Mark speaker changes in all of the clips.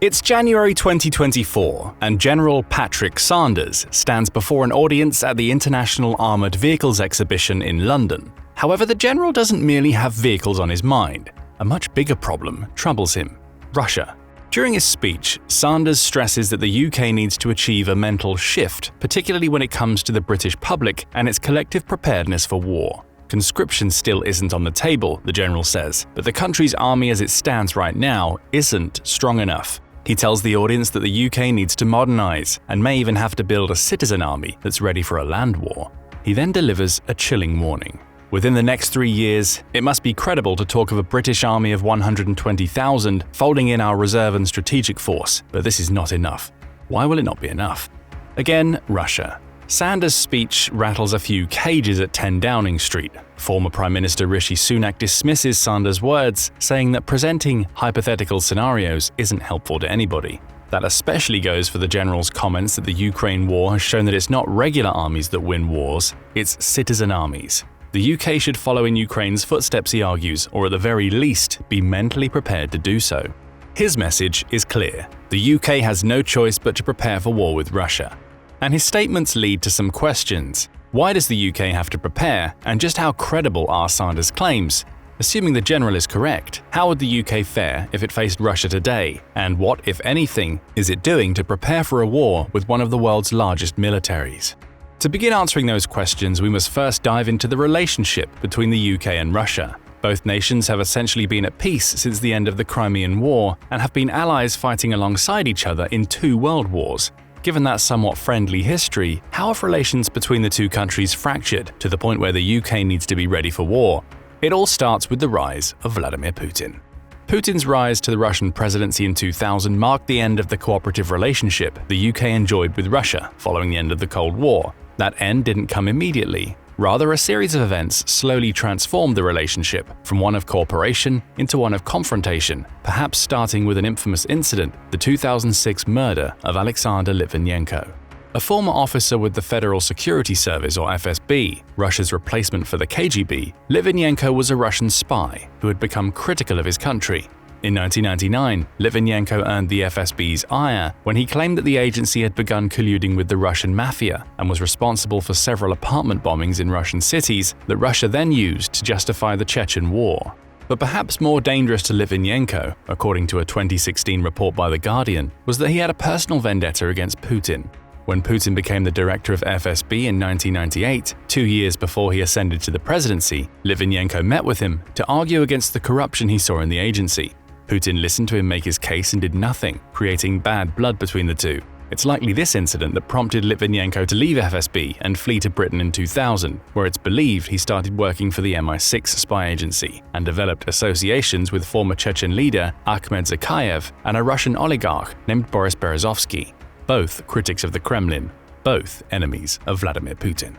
Speaker 1: It's January 2024, and General Patrick Sanders stands before an audience at the International Armoured Vehicles Exhibition in London. However, the general doesn't merely have vehicles on his mind. A much bigger problem troubles him: Russia. During his speech, Sanders stresses that the UK needs to achieve a mental shift, particularly when it comes to the British public and its collective preparedness for war. Conscription still isn't on the table, the general says, but the country's army as it stands right now isn't strong enough. He tells the audience that the UK needs to modernize and may even have to build a citizen army that's ready for a land war. He then delivers a chilling warning. Within the next 3 years, it must be credible to talk of a British army of 120,000 folding in our reserve and strategic force, but this is not enough. Why will it not be enough? Again, Russia. Sanders' speech rattles a few cages at 10 Downing Street. Former Prime Minister Rishi Sunak dismisses Sanders' words, saying that presenting hypothetical scenarios isn't helpful to anybody. That especially goes for the general's comments that the Ukraine war has shown that it's not regular armies that win wars, it's citizen armies. The UK should follow in Ukraine's footsteps, he argues, or at the very least, be mentally prepared to do so. His message is clear: the UK has no choice but to prepare for war with Russia. And his statements lead to some questions. Why does the UK have to prepare, and just how credible are Sanders' claims? Assuming the general is correct, how would the UK fare if it faced Russia today? And what, if anything, is it doing to prepare for a war with one of the world's largest militaries? To begin answering those questions, we must first dive into the relationship between the UK and Russia. Both nations have essentially been at peace since the end of the Crimean War and have been allies fighting alongside each other in 2 world wars. Given that somewhat friendly history, how have relations between the two countries fractured to the point where the UK needs to be ready for war? It all starts with the rise of Vladimir Putin. Putin's rise to the Russian presidency in 2000 marked the end of the cooperative relationship the UK enjoyed with Russia following the end of the Cold War. That end didn't come immediately. Rather, a series of events slowly transformed the relationship from one of cooperation into one of confrontation, perhaps starting with an infamous incident, the 2006 murder of Alexander Litvinenko. A former officer with the Federal Security Service, or FSB, Russia's replacement for the KGB, Litvinenko was a Russian spy who had become critical of his country. In 1999, Litvinenko earned the FSB's ire when he claimed that the agency had begun colluding with the Russian mafia and was responsible for several apartment bombings in Russian cities that Russia then used to justify the Chechen War. But perhaps more dangerous to Litvinenko, according to a 2016 report by The Guardian, was that he had a personal vendetta against Putin. When Putin became the director of FSB in 1998, 2 years before he ascended to the presidency, Litvinenko met with him to argue against the corruption he saw in the agency. Putin listened to him make his case and did nothing, creating bad blood between the two. It's likely this incident that prompted Litvinenko to leave FSB and flee to Britain in 2000, where it's believed he started working for the MI6 spy agency and developed associations with former Chechen leader Akhmed Zakayev and a Russian oligarch named Boris Berezovsky, both critics of the Kremlin, both enemies of Vladimir Putin.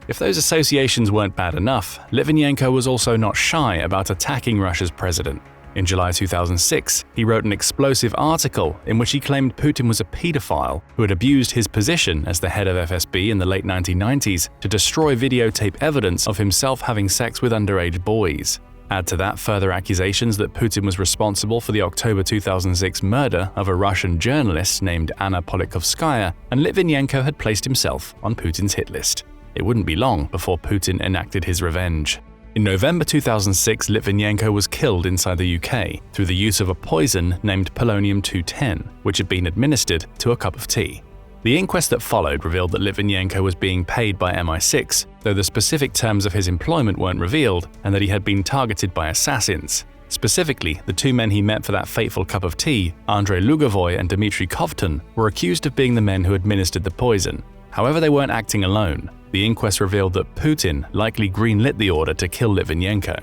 Speaker 1: If those associations weren't bad enough, Litvinenko was also not shy about attacking Russia's president. In July 2006, he wrote an explosive article in which he claimed Putin was a pedophile who had abused his position as the head of FSB in the late 1990s to destroy videotape evidence of himself having sex with underage boys. Add to that further accusations that Putin was responsible for the October 2006 murder of a Russian journalist named Anna Politkovskaya, and Litvinenko had placed himself on Putin's hit list. It wouldn't be long before Putin enacted his revenge. In November 2006, Litvinenko was killed inside the UK through the use of a poison named polonium-210, which had been administered to a cup of tea. The inquest that followed revealed that Litvinenko was being paid by MI6, though the specific terms of his employment weren't revealed, and that he had been targeted by assassins. Specifically, the 2 men he met for that fateful cup of tea, Andrei Lugovoy and Dmitry Kovtun, were accused of being the men who administered the poison. However, they weren't acting alone. The inquest revealed that Putin likely greenlit the order to kill Litvinenko.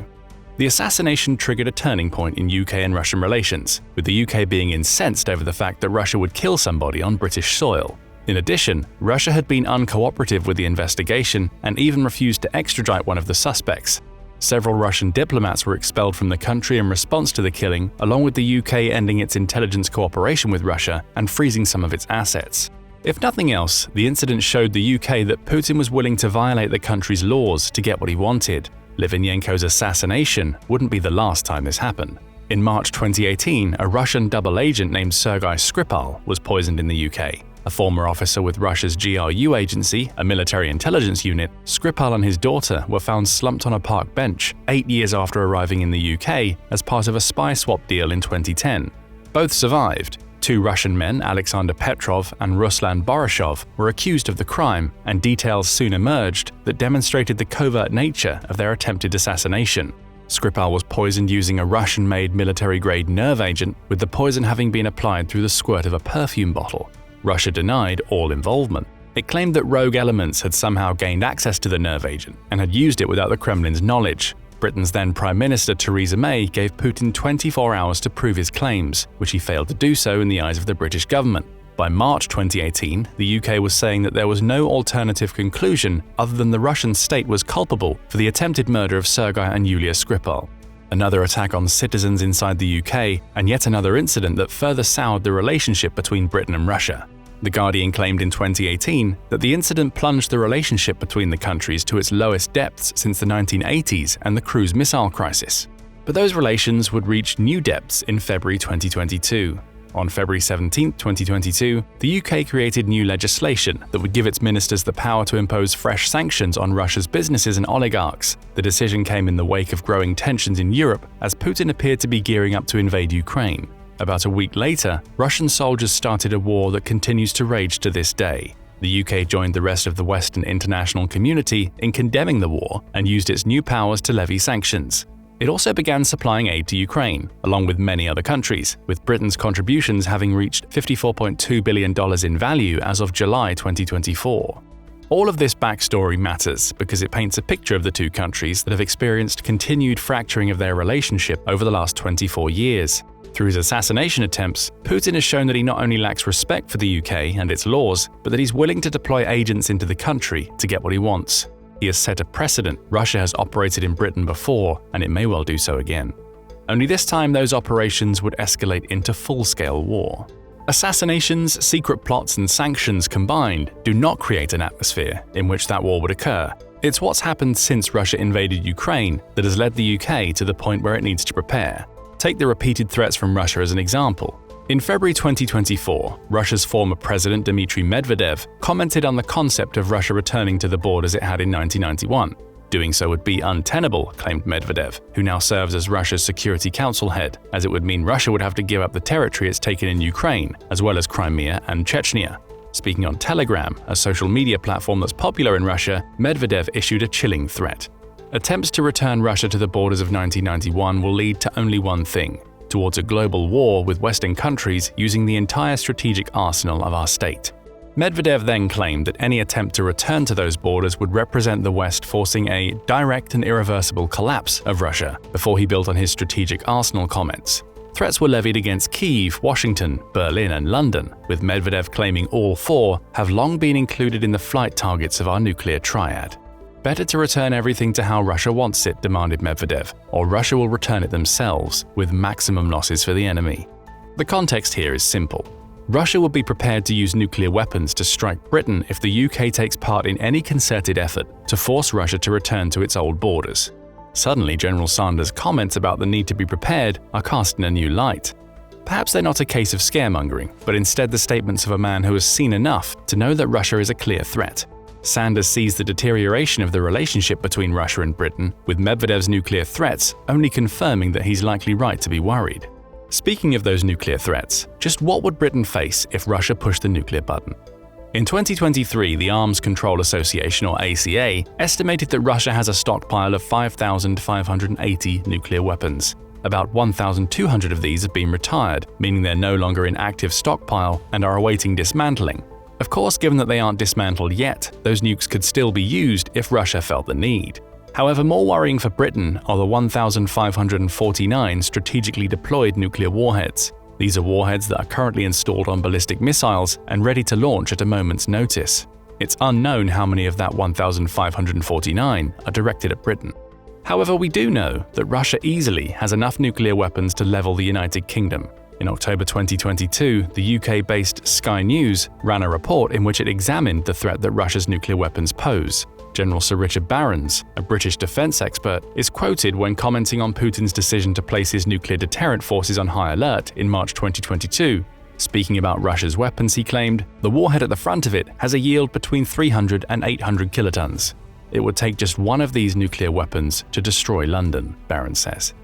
Speaker 1: The assassination triggered a turning point in UK and Russian relations, with the UK being incensed over the fact that Russia would kill somebody on British soil. In addition, Russia had been uncooperative with the investigation and even refused to extradite one of the suspects. Several Russian diplomats were expelled from the country in response to the killing, along with the UK ending its intelligence cooperation with Russia and freezing some of its assets. If nothing else, the incident showed the UK that Putin was willing to violate the country's laws to get what he wanted. Litvinenko's assassination wouldn't be the last time this happened. In March 2018, a Russian double agent named Sergei Skripal was poisoned in the UK. A former officer with Russia's GRU agency, a military intelligence unit, Skripal and his daughter were found slumped on a park bench 8 years after arriving in the UK as part of a spy swap deal in 2010. Both survived. 2 Russian men, Alexander Petrov and Ruslan Borisov, were accused of the crime, and details soon emerged that demonstrated the covert nature of their attempted assassination. Skripal was poisoned using a Russian-made military-grade nerve agent, with the poison having been applied through the squirt of a perfume bottle. Russia denied all involvement. It claimed that rogue elements had somehow gained access to the nerve agent and had used it without the Kremlin's knowledge. Britain's then Prime Minister Theresa May gave Putin 24 hours to prove his claims, which he failed to do so in the eyes of the British government. By March 2018, the UK was saying that there was no alternative conclusion other than the Russian state was culpable for the attempted murder of Sergei and Yulia Skripal. Another attack on citizens inside the UK, and yet another incident that further soured the relationship between Britain and Russia. The Guardian claimed in 2018 that the incident plunged the relationship between the countries to its lowest depths since the 1980s and the cruise missile crisis. But those relations would reach new depths in February 2022. On February 17, 2022, the UK created new legislation that would give its ministers the power to impose fresh sanctions on Russia's businesses and oligarchs. The decision came in the wake of growing tensions in Europe as Putin appeared to be gearing up to invade Ukraine. About a week later, Russian soldiers started a war that continues to rage to this day. The UK joined the rest of the Western international community in condemning the war and used its new powers to levy sanctions. It also began supplying aid to Ukraine, along with many other countries, with Britain's contributions having reached $54.2 billion in value as of July 2024. All of this backstory matters because it paints a picture of the two countries that have experienced continued fracturing of their relationship over the last 24 years. Through his assassination attempts, Putin has shown that he not only lacks respect for the UK and its laws, but that he's willing to deploy agents into the country to get what he wants. He has set a precedent Russia has operated in Britain before, and it may well do so again. Only this time those operations would escalate into full-scale war. Assassinations, secret plots, and sanctions combined do not create an atmosphere in which that war would occur. It's what's happened since Russia invaded Ukraine that has led the UK to the point where it needs to prepare. Take the repeated threats from Russia as an example. In February 2024, Russia's former president Dmitry Medvedev commented on the concept of Russia returning to the borders it had in 1991. Doing so would be untenable, claimed Medvedev, who now serves as Russia's Security Council head, as it would mean Russia would have to give up the territory it's taken in Ukraine, as well as Crimea and Chechnya. Speaking on Telegram, a social media platform that's popular in Russia, Medvedev issued a chilling threat. Attempts to return Russia to the borders of 1991 will lead to only one thing: towards a global war with Western countries using the entire strategic arsenal of our state. Medvedev then claimed that any attempt to return to those borders would represent the West forcing a direct and irreversible collapse of Russia, before he built on his strategic arsenal comments. Threats were levied against Kyiv, Washington, Berlin, and London, with Medvedev claiming all four have long been included in the flight targets of our nuclear triad. Better to return everything to how Russia wants it, demanded Medvedev, or Russia will return it themselves, with maximum losses for the enemy. The context here is simple. Russia would be prepared to use nuclear weapons to strike Britain if the UK takes part in any concerted effort to force Russia to return to its old borders. Suddenly, General Sanders' comments about the need to be prepared are cast in a new light. Perhaps they're not a case of scaremongering, but instead the statements of a man who has seen enough to know that Russia is a clear threat. Sanders sees the deterioration of the relationship between Russia and Britain, with Medvedev's nuclear threats only confirming that he's likely right to be worried. Speaking of those nuclear threats, just what would Britain face if Russia pushed the nuclear button? In 2023, the Arms Control Association, or ACA, estimated that Russia has a stockpile of 5,580 nuclear weapons. About 1,200 of these have been retired, meaning they're no longer in active stockpile and are awaiting dismantling. Of course, given that they aren't dismantled yet, those nukes could still be used if Russia felt the need. However, more worrying for Britain are the 1,549 strategically deployed nuclear warheads. These are warheads that are currently installed on ballistic missiles and ready to launch at a moment's notice. It's unknown how many of that 1,549 are directed at Britain. However, we do know that Russia easily has enough nuclear weapons to level the United Kingdom. In October 2022, the UK-based Sky News ran a report in which it examined the threat that Russia's nuclear weapons pose. General Sir Richard Barrons, a British defense expert, is quoted when commenting on Putin's decision to place his nuclear deterrent forces on high alert in March 2022. Speaking about Russia's weapons, he claimed, "The warhead at the front of it has a yield between 300 and 800 kilotons. It would take just one of these nuclear weapons to destroy London," Barrons says.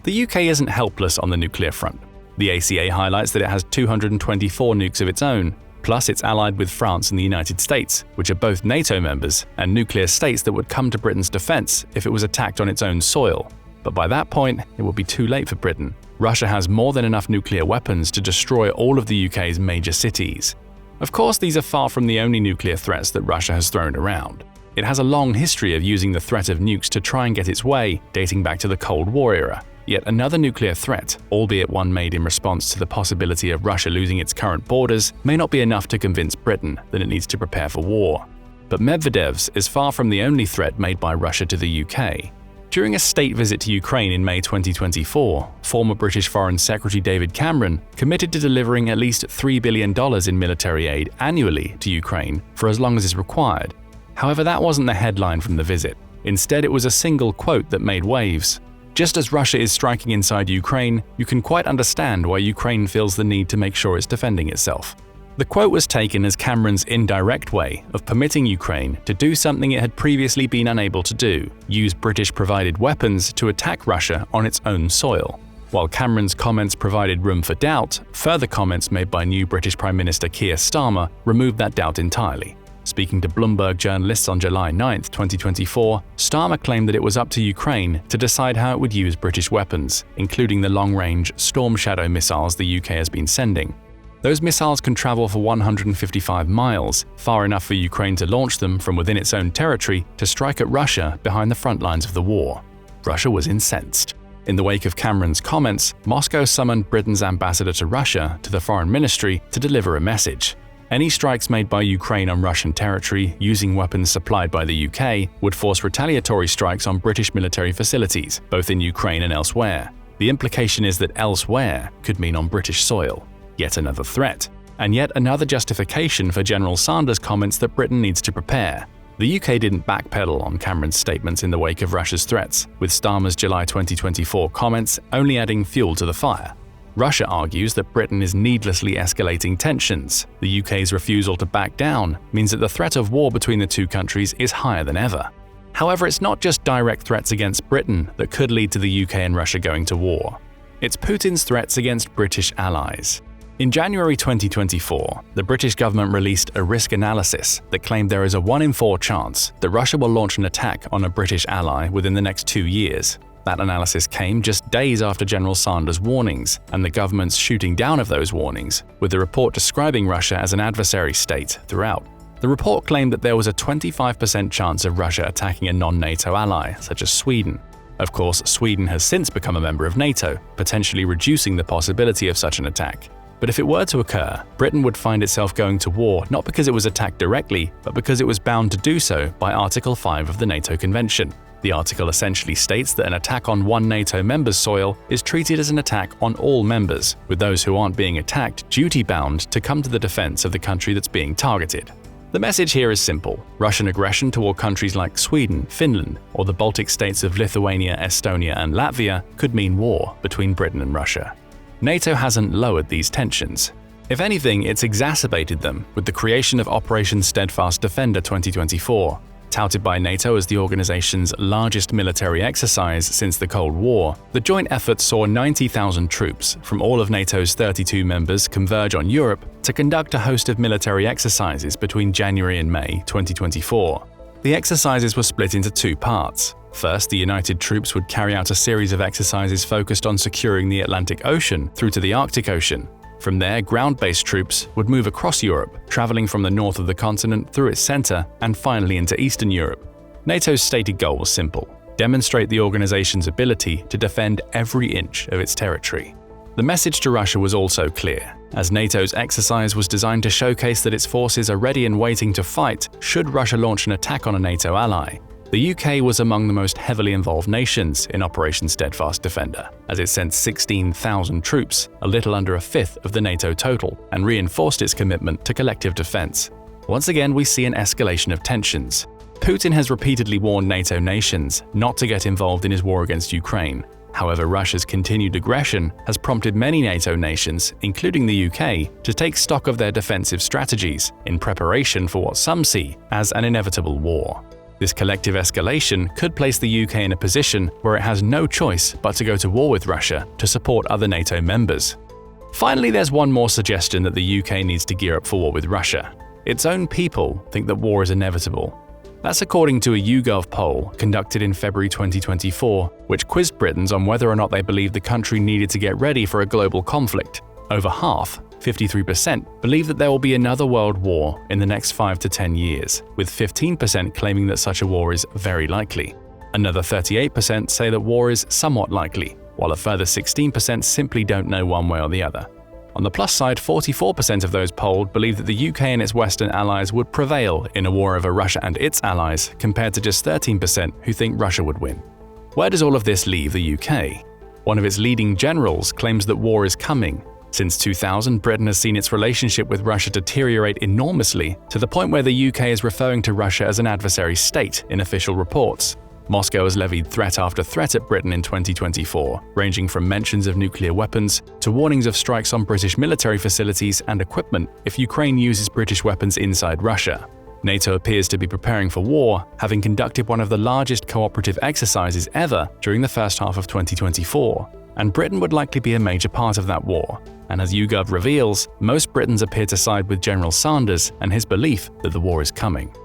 Speaker 1: The UK isn't helpless on the nuclear front. The ACA highlights that it has 224 nukes of its own, plus it's allied with France and the United States, which are both NATO members and nuclear states that would come to Britain's defense if it was attacked on its own soil. But by that point, it would be too late for Britain. Russia has more than enough nuclear weapons to destroy all of the UK's major cities. Of course, these are far from the only nuclear threats that Russia has thrown around. It has a long history of using the threat of nukes to try and get its way, dating back to the Cold War era. Yet another nuclear threat, albeit one made in response to the possibility of Russia losing its current borders, may not be enough to convince Britain that it needs to prepare for war. But Medvedev's is far from the only threat made by Russia to the UK. During a state visit to Ukraine in May 2024, former British Foreign Secretary David Cameron committed to delivering at least $3 billion in military aid annually to Ukraine for as long as is required. However, that wasn't the headline from the visit. Instead, it was a single quote that made waves. "Just as Russia is striking inside Ukraine, you can quite understand why Ukraine feels the need to make sure it's defending itself." The quote was taken as Cameron's indirect way of permitting Ukraine to do something it had previously been unable to do, use British-provided weapons to attack Russia on its own soil. While Cameron's comments provided room for doubt, further comments made by new British Prime Minister Keir Starmer removed that doubt entirely. Speaking to Bloomberg journalists on July 9, 2024, Starmer claimed that it was up to Ukraine to decide how it would use British weapons, including the long-range Storm Shadow missiles the UK has been sending. Those missiles can travel for 155 miles, far enough for Ukraine to launch them from within its own territory to strike at Russia behind the front lines of the war. Russia was incensed. In the wake of Cameron's comments, Moscow summoned Britain's ambassador to Russia to the Foreign Ministry to deliver a message. Any strikes made by Ukraine on Russian territory using weapons supplied by the UK would force retaliatory strikes on British military facilities, both in Ukraine and elsewhere. The implication is that elsewhere could mean on British soil. Yet another threat, and yet another justification for General Sanders' comments that Britain needs to prepare. The UK didn't backpedal on Cameron's statements in the wake of Russia's threats, with Starmer's July 2024 comments only adding fuel to the fire. Russia argues that Britain is needlessly escalating tensions. The UK's refusal to back down means that the threat of war between the two countries is higher than ever. However, it's not just direct threats against Britain that could lead to the UK and Russia going to war. It's Putin's threats against British allies. In January 2024, the British government released a risk analysis that claimed there is a 1 in 4 chance that Russia will launch an attack on a British ally within the next 2 years. That analysis came just days after General Sanders' warnings and the government's shooting down of those warnings, with the report describing Russia as an adversary state throughout. The report claimed that there was a 25% chance of Russia attacking a non-NATO ally, such as Sweden. Of course, Sweden has since become a member of NATO, potentially reducing the possibility of such an attack. But if it were to occur, Britain would find itself going to war not because it was attacked directly, but because it was bound to do so by Article 5 of the NATO Convention. The article essentially states that an attack on one NATO member's soil is treated as an attack on all members, with those who aren't being attacked duty-bound to come to the defense of the country that's being targeted. The message here is simple. Russian aggression toward countries like Sweden, Finland, or the Baltic states of Lithuania, Estonia, and Latvia could mean war between Britain and Russia. NATO hasn't lowered these tensions. If anything, it's exacerbated them with the creation of Operation Steadfast Defender 2024. Touted by NATO as the organization's largest military exercise since the Cold War, the joint effort saw 90,000 troops from all of NATO's 32 members converge on Europe to conduct a host of military exercises between January and May 2024. The exercises were split into 2 parts. First, the United troops would carry out a series of exercises focused on securing the Atlantic Ocean through to the Arctic Ocean. From there, ground-based troops would move across Europe, traveling from the north of the continent through its center and finally into Eastern Europe. NATO's stated goal was simple: demonstrate the organization's ability to defend every inch of its territory. The message to Russia was also clear, as NATO's exercise was designed to showcase that its forces are ready and waiting to fight should Russia launch an attack on a NATO ally. The UK was among the most heavily involved nations in Operation Steadfast Defender, as it sent 16,000 troops, a little under a fifth of the NATO total, and reinforced its commitment to collective defense. Once again, we see an escalation of tensions. Putin has repeatedly warned NATO nations not to get involved in his war against Ukraine. However, Russia's continued aggression has prompted many NATO nations, including the UK, to take stock of their defensive strategies in preparation for what some see as an inevitable war. This collective escalation could place the UK in a position where it has no choice but to go to war with Russia to support other NATO members. Finally, there's one more suggestion that the UK needs to gear up for war with Russia. Its own people think that war is inevitable. That's according to a YouGov poll conducted in February 2024, which quizzed Britons on whether or not they believed the country needed to get ready for a global conflict. Over half, 53%, believe that there will be another world war in the next 5 to 10 years, with 15% claiming that such a war is very likely. Another 38% say that war is somewhat likely, while a further 16% simply don't know one way or the other. On the plus side, 44% of those polled believe that the UK and its Western allies would prevail in a war over Russia and its allies, compared to just 13% who think Russia would win. Where does all of this leave the UK? One of its leading generals claims that war is coming. Since 2000, Britain has seen its relationship with Russia deteriorate enormously, to the point where the UK is referring to Russia as an adversary state in official reports. Moscow has levied threat after threat at Britain in 2024, ranging from mentions of nuclear weapons to warnings of strikes on British military facilities and equipment if Ukraine uses British weapons inside Russia. NATO appears to be preparing for war, having conducted one of the largest cooperative exercises ever during the first half of 2024, and Britain would likely be a major part of that war. And as YouGov reveals, most Britons appear to side with General Sanders and his belief that the war is coming.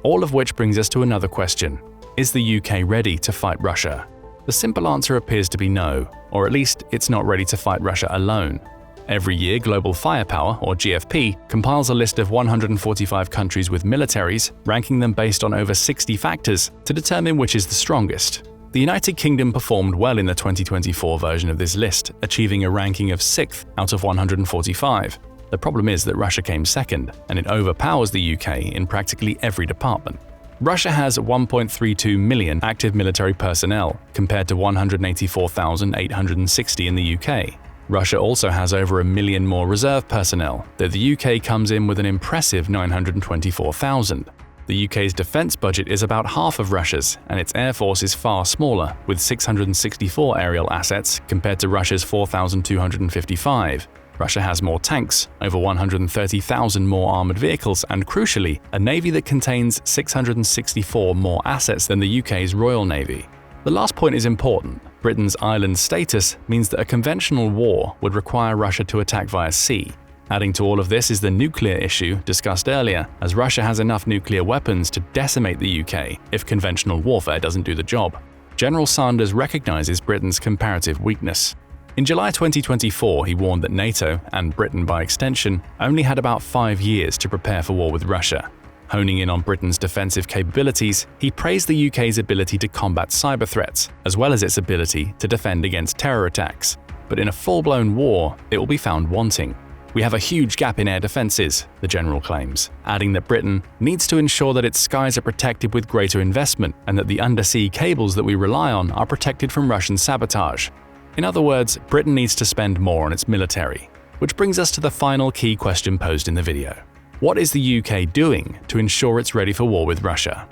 Speaker 1: All of which brings us to another question. Is the UK ready to fight Russia? The simple answer appears to be no, or at least it's not ready to fight Russia alone. Every year, Global Firepower, or GFP, compiles a list of 145 countries with militaries, ranking them based on over 60 factors to determine which is the strongest. The United Kingdom performed well in the 2024 version of this list, achieving a ranking of 6th out of 145. The problem is that Russia came second, and it overpowers the UK in practically every department. Russia has 1.32 million active military personnel, compared to 184,860 in the UK. Russia also has over 1 million more reserve personnel, though the UK comes in with an impressive 924,000. The UK's defense budget is about half of Russia's, and its air force is far smaller, with 664 aerial assets compared to Russia's 4,255. Russia has more tanks, over 130,000 more armored vehicles, and crucially, a navy that contains 664 more assets than the UK's Royal Navy. The last point is important. Britain's island status means that a conventional war would require Russia to attack via sea. Adding to all of this is the nuclear issue discussed earlier, as Russia has enough nuclear weapons to decimate the UK if conventional warfare doesn't do the job. General Sanders recognizes Britain's comparative weakness. In July 2024, he warned that NATO, and Britain by extension, only had about 5 years to prepare for war with Russia. Honing in on Britain's defensive capabilities, he praised the UK's ability to combat cyber threats, as well as its ability to defend against terror attacks. But in a full-blown war, it will be found wanting. We have a huge gap in air defenses, the general claims, adding that Britain needs to ensure that its skies are protected with greater investment and that the undersea cables that we rely on are protected from Russian sabotage. In other words, Britain needs to spend more on its military. Which brings us to the final key question posed in the video. What is the UK doing to ensure it's ready for war with Russia?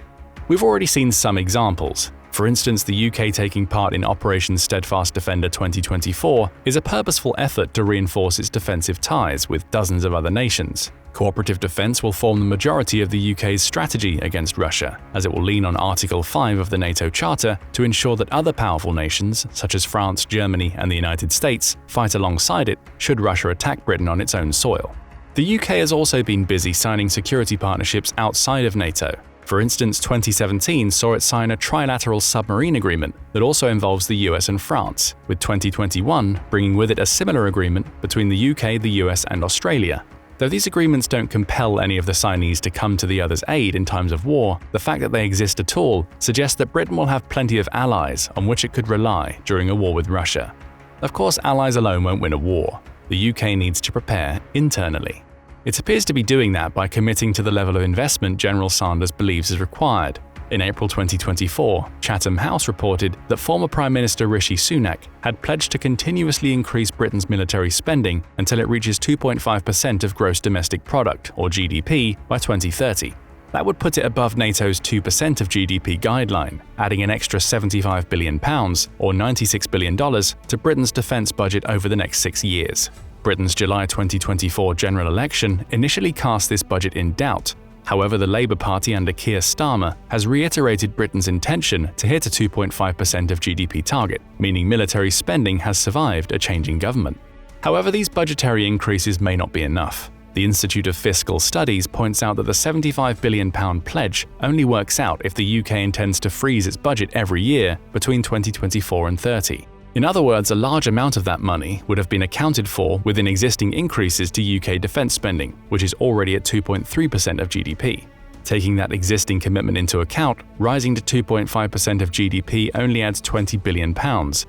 Speaker 1: We've already seen some examples. For instance, the UK taking part in Operation Steadfast Defender 2024 is a purposeful effort to reinforce its defensive ties with dozens of other nations. Cooperative defense will form the majority of the UK's strategy against Russia, as it will lean on Article 5 of the NATO Charter to ensure that other powerful nations, such as France, Germany, and the United States, fight alongside it should Russia attack Britain on its own soil. The UK has also been busy signing security partnerships outside of NATO. For instance, 2017 saw it sign a trilateral submarine agreement that also involves the US and France, with 2021 bringing with it a similar agreement between the UK, the US, and Australia. Though these agreements don't compel any of the signees to come to the other's aid in times of war, the fact that they exist at all suggests that Britain will have plenty of allies on which it could rely during a war with Russia. Of course, allies alone won't win a war. The UK needs to prepare internally. It appears to be doing that by committing to the level of investment General Sanders believes is required. In April 2024, Chatham House reported that former Prime Minister Rishi Sunak had pledged to continuously increase Britain's military spending until it reaches 2.5% of gross domestic product, or GDP, by 2030. That would put it above NATO's 2% of GDP guideline, adding an extra £75 billion, or $96 billion, to Britain's defence budget over the next 6 years. Britain's July 2024 general election initially cast this budget in doubt. However, the Labour Party under Keir Starmer has reiterated Britain's intention to hit a 2.5% of GDP target, meaning military spending has survived a changing government. However, these budgetary increases may not be enough. The Institute of Fiscal Studies points out that the £75 billion pledge only works out if the UK intends to freeze its budget every year between 2024 and 30. In other words, a large amount of that money would have been accounted for within existing increases to UK defence spending, which is already at 2.3% of GDP. Taking that existing commitment into account, rising to 2.5% of GDP only adds £20 billion,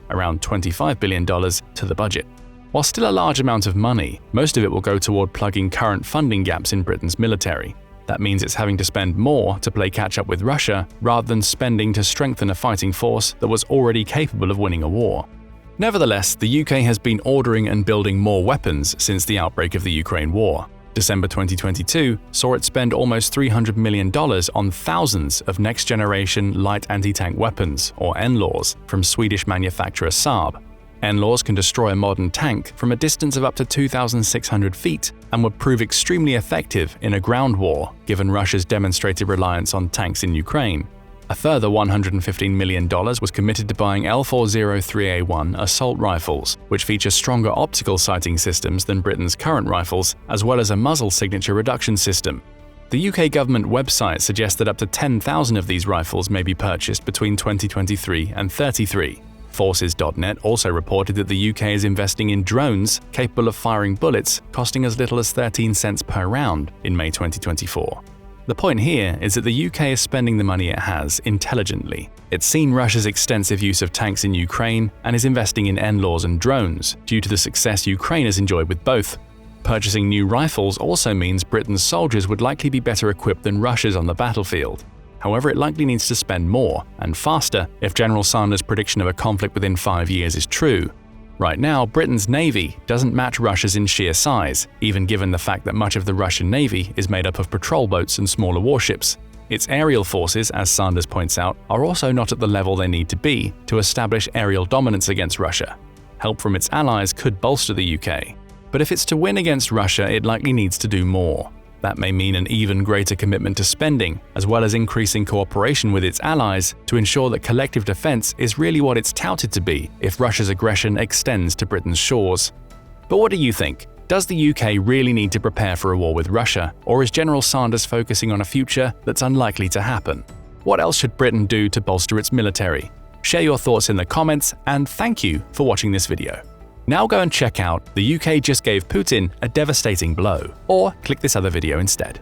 Speaker 1: around $25 billion, to the budget. While still a large amount of money, most of it will go toward plugging current funding gaps in Britain's military. That means it's having to spend more to play catch-up with Russia rather than spending to strengthen a fighting force that was already capable of winning a war. Nevertheless, the UK has been ordering and building more weapons since the outbreak of the Ukraine war. December 2022 saw it spend almost $300 million on thousands of next-generation light anti-tank weapons, or NLAWs, from Swedish manufacturer Saab. NLAWs can destroy a modern tank from a distance of up to 2,600 feet and would prove extremely effective in a ground war, given Russia's demonstrated reliance on tanks in Ukraine. A further $115 million was committed to buying L403A1 assault rifles, which feature stronger optical sighting systems than Britain's current rifles, as well as a muzzle signature reduction system. The UK government website suggests that up to 10,000 of these rifles may be purchased between 2023 and 33. Forces.net also reported that the UK is investing in drones capable of firing bullets costing as little as 13 cents per round in May 2024. The point here is that the UK is spending the money it has intelligently. It's seen Russia's extensive use of tanks in Ukraine and is investing in NLAWs and drones due to the success Ukraine has enjoyed with both. Purchasing new rifles also means Britain's soldiers would likely be better equipped than Russia's on the battlefield. However, it likely needs to spend more, and faster, if General Sanders' prediction of a conflict within 5 years is true. Right now, Britain's navy doesn't match Russia's in sheer size, even given the fact that much of the Russian navy is made up of patrol boats and smaller warships. Its aerial forces, as Sanders points out, are also not at the level they need to be to establish aerial dominance against Russia. Help from its allies could bolster the UK. But if it's to win against Russia, it likely needs to do more. That may mean an even greater commitment to spending, as well as increasing cooperation with its allies to ensure that collective defense is really what it's touted to be if Russia's aggression extends to Britain's shores. But what do you think? Does the UK really need to prepare for a war with Russia, or is General Sanders focusing on a future that's unlikely to happen? What else should Britain do to bolster its military? Share your thoughts in the comments, and thank you for watching this video. Now go and check out The UK Just Gave Putin a Devastating Blow, or click this other video instead.